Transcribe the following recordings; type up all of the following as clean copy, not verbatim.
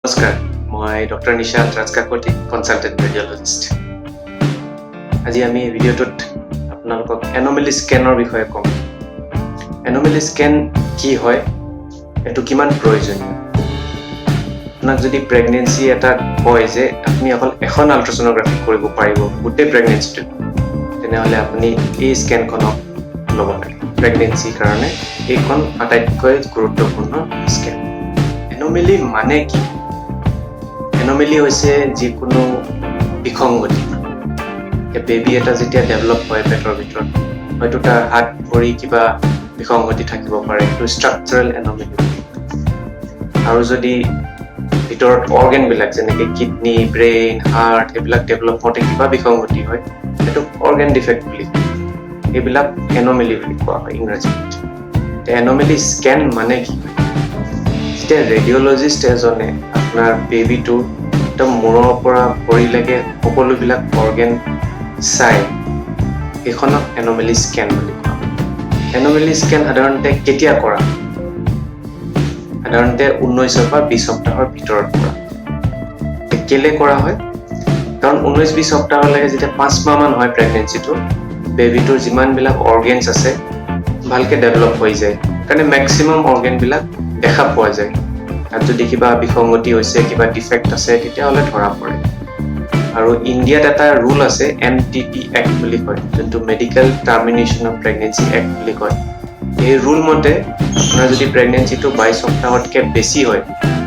নমস্কাৰ, মই doctor Nishant Rajkakati, consultant radiologist. আজি আমি এই ভিডিঅ'টোত আপোনালোকক এন'মেলি স্কেনৰ বিষয়ে ক'ম। এন'মেলি স্কেন কি হয়, এইটো কিমান প্ৰয়োজনীয়। আপোনাক যদি প্ৰেগনেঞ্চি এটা কয় যে আপুনি অকল এখন আল্ট্ৰাছ'ন'গ্ৰাফি কৰিব পাৰিব গোটেই প্ৰেগনেঞ্চিটোত, তেনেহ'লে আপুনি এই স্কেনখনক ল'ব লাগে। প্ৰেগনেঞ্চিৰ কাৰণে এইখন আটাইতকৈ গুৰুত্বপূৰ্ণ স্কেন। এন'মেলি মানে কি? এন'মেলি হৈছে যিকোনো বিসংগতি। বেবী এটা যেতিয়া ডেভেলপ হয় পেটৰ ভিতৰত, হয়তো তাৰ হাত ভৰি কিবা বিসংগতি থাকিব পাৰে, এইটো ষ্ট্ৰাকচাৰেল এন'মেলি। আৰু যদি ভিতৰত অৰ্গেনবিলাক যেনেকৈ কিডনী, ব্ৰেইন, হাৰ্ট এইবিলাক ডেভেলপ হওঁতে কিবা বিসংগতি হয়, সেইটো অৰ্গেন ডিফেক্ট বুলি কয়। এইবিলাক এন'মেলি বুলি কোৱা হয় ইংৰাজীত। এন'মেলি স্কেন মানে কি? যেতিয়া ৰেডিঅ'লজিষ্ট এজনে আপোনাৰ বেবীটো একদম মূৰৰ পৰা ভৰিলৈকে সকলোবিলাক অৰ্গেন চাই, সেইখনক এন'মেলি স্কেন বুলি কোৱা হয়। এন'মেলি স্কেন সাধাৰণতে কেতিয়া কৰা? সাধাৰণতে 19 পৰা 20 সপ্তাহৰ ভিতৰত কৰা। কেলে কৰা হয়? কাৰণ 19-20 সপ্তাহলৈকে যেতিয়া 5 মাহমান হয় প্ৰেগনেঞ্চিটো, বেবীটোৰ যিমানবিলাক অৰ্গেনছ আছে ভালকৈ ডেভেলপ হৈ যায়, কাৰণে মেক্সিমাম অৰ্গেনবিলাক দেখা পোৱা যায়। তাত যদি কিবা বিসংগতি হৈছে, কিবা ডিফেক্ট আছে, তেতিয়াহ'লে ধৰা পৰে। আৰু ইণ্ডিয়াত এটা ৰুল আছে, MTP এক্ট বুলি কয়, যোনটো medical termination of pregnancy act বুলি কয়। এই ৰুল মতে আপোনাৰ যদি প্ৰেগনেঞ্চিটো 22 সপ্তাহতকৈ বেছি হয়,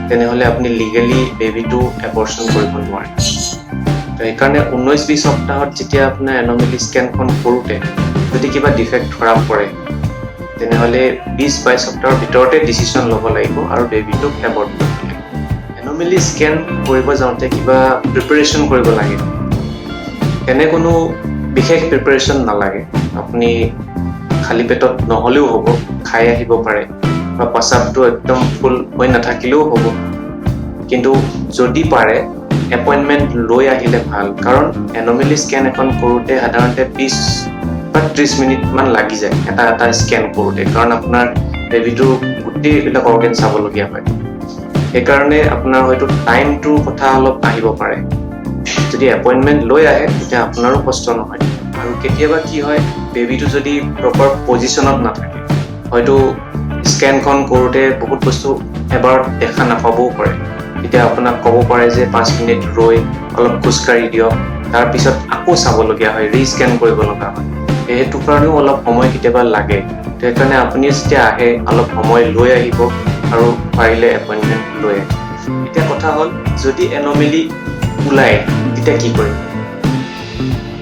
তেনেহ'লে আপুনি লিগেলি বেবীটো এবৰ্চন কৰিব নোৱাৰে। তো সেইকাৰণে 19-20 সপ্তাহত যেতিয়া আপোনাৰ এন'মেলি স্কেনখন কৰোঁতে যদি কিবা ডিফেক্ট ধৰা পৰে, তেনেহ'লে 20-22 সপ্তাহৰ ভিতৰতে ডিচিশ্যন ল'ব লাগিব আৰু বেবীটোক এবৰ্ট কৰিব লাগিব। এন'মেলি স্কেন কৰিব যাওঁতে কিবা প্ৰিপেৰেশ্যন কৰিব লাগে। এনে কোনো বিশেষ প্ৰিপেৰেশ্যন নালাগে। আপুনি খালী পেটত নহ'লেও হ'ব, খাই আহিব পাৰে, বা প্ৰস্ৰাৱটো একদম ফুল হৈ নাথাকিলেও হ'ব। কিন্তু যদি পাৰে এপইণ্টমেণ্ট লৈ আহিলে ভাল, কাৰণ এন'মেলি স্কেন এখন কৰোঁতে সাধাৰণতে 20 বা 30 মিনিটমান লাগি যায় এটা স্কেন কৰোঁতে, কাৰণ আপোনাৰ বেবীটোৰ গোটেইবিলাক অৰ্গেন চাবলগীয়া হয়। সেইকাৰণে আপোনাৰ হয়তো টাইমটোৰ কথা অলপ আহিব পাৰে। যদি এপইণ্টমেণ্ট লৈ আহে তেতিয়া আপোনাৰো কষ্ট নহয়। আৰু কেতিয়াবা কি হয়, বেবীটো যদি প্ৰপাৰ পজিশ্যনত নাথাকে, হয়তো স্কেনখন কৰোঁতে বহুত বস্তু এবাৰ দেখা নাপাবও পাৰে। তেতিয়া আপোনাক ক'ব পাৰে যে 5 মিনিট ৰৈ অলপ খোজকাঢ়ি দিয়ক, তাৰপিছত আকৌ চাবলগীয়া হয়, ৰিস্কেন কৰিব লগা হয়। সেইটো কাৰণেও অলপ সময় কেতিয়াবা লাগে। সেইকাৰণে আপুনি যেতিয়া আহে অলপ সময় লৈ আহিব আৰু পাৰিলে এপইণ্টমেণ্ট লৈ আহিব। এতিয়া কথা হ'ল, যদি এন'মেলি ওলায় তেতিয়া কি কৰিম?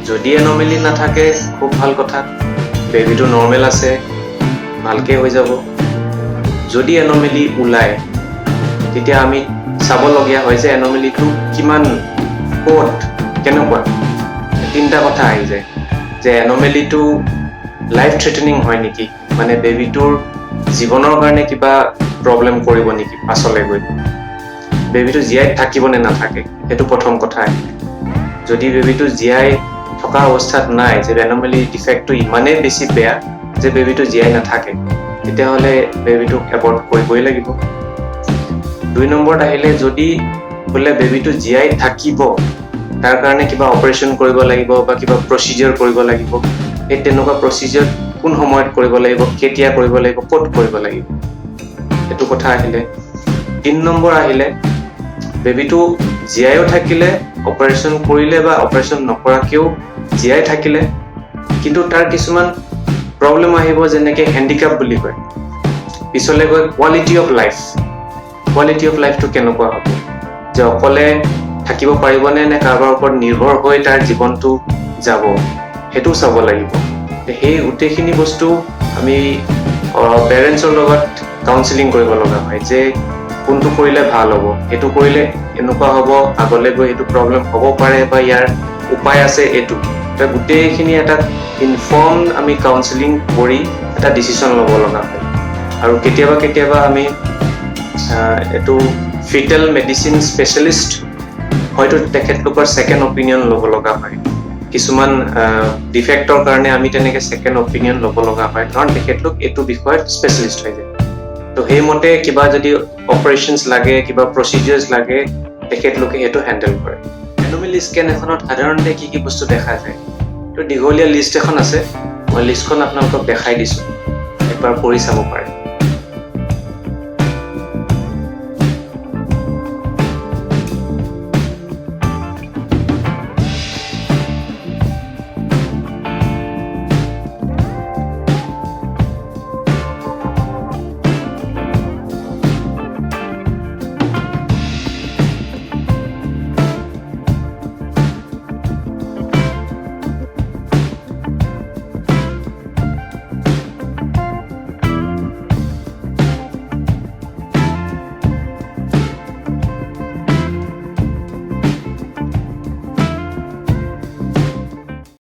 যদি এন'মেলি নাথাকে খুব ভাল কথা, বেবীটো নৰ্মেল আছে, ভালকৈ হৈ যাব। যদি এন'মেলি ওলায় তেতিয়া আমি চাবলগীয়া হয় যে এন'মেলিটো কিমান, ক'ত, কেনেকুৱা। 3টা কথা আহি যায় যে এন'মেলিটো লাইফ থ্ৰেটেনিং হয় নেকি, মানে বেবীটোৰ জীৱনৰ কাৰণে কিবা প্ৰব্লেম কৰিব নেকি পাছলৈ গৈ, বেবীটো জীয়াই থাকিব নে নাথাকে, সেইটো প্ৰথম কথা আহে। যদি বেবীটো জীয়াই থকা অৱস্থাত নাই, যে এন'মেলি ডিফেক্টটো ইমানেই বেছি বেয়া যে বেবীটো জীয়াই নাথাকে, তেতিয়াহ'লে বেবীটোক এবৰ্ট কৰিবই লাগিব। 2 নম্বৰত আহিলে, যদি বোলে বেবীটো জীয়াই থাকিব, তাৰ কাৰণে কিবা অপাৰেশ্যন কৰিব লাগিব বা কিবা প্ৰচিডিউৰ কৰিব লাগিব, সেই তেনেকুৱা প্ৰচিডিউৰ কোন সময়ত কৰিব লাগিব, কেতিয়া কৰিব লাগিব, ক'ত কৰিব লাগিব, সেইটো কথা আহিলে। 3 নম্বৰ আহিলে, বেবীটো জীয়াইও থাকিলে, অপাৰেশ্যন কৰিলে বা অপাৰেশ্যন নকৰাকেও জীয়াই থাকিলে, কিন্তু তাৰ কিছুমান প্ৰব্লেম আহিব, যেনেকৈ হেণ্ডিক্যাপ বুলি কয়। পিছলৈ গৈ কোৱালিটি অফ লাইফটো কেনেকুৱা হ'ব, যে অকলে থাকিব পাৰিবনে নে কাৰোবাৰ ওপৰত নিৰ্ভৰ হৈ তাৰ জীৱনটো যাব, সেইটো চাব লাগিব। সেই গোটেইখিনি বস্তু আমি পেৰেণ্টছৰ লগত কাউন্সিলিং কৰিব লগা হয়, যে কোনটো কৰিলে ভাল হ'ব, এইটো কৰিলে এনেকুৱা হ'ব, আগলৈ গৈ এইটো প্ৰব্লেম হ'ব পাৰে, বা ইয়াৰ উপায় আছে এইটো। গোটেইখিনি এটা ইনফৰ্ম আমি কাউন্সিলিং কৰি এটা ডিচিশ্যন ল'ব লগা হয়। আৰু কেতিয়াবা আমি এইটো ফিটেল মেডিচিন স্পেচিয়েলিষ্ট, হয়তো তেখেতলোকৰ ছেকেণ্ড অপিনিয়ন ল'ব লগা হয়। কিছুমান ডিফেক্টৰ কাৰণে আমি তেনেকৈ ছেকেণ্ড অপিনিয়ন ল'ব লগা হয়, কাৰণ তেখেতলোক এইটো বিষয়ত স্পেচিয়েলিষ্ট হৈ যায়। তো সেইমতে কিবা যদি অপাৰেশ্যনছ লাগে কিবা প্ৰচিডিউৰ্ছ লাগে তেখেতলোকে সেইটো হেণ্ডেল কৰে এনোমেলি স্কেন এখনত সাধাৰণতে কি কি বস্তু দেখা যায় তো দীঘলীয়া লিষ্ট এখন আছে মই লিষ্টখন আপোনালোকক দেখাই দিছোঁ একবাৰ পঢ়ি চাব পাৰে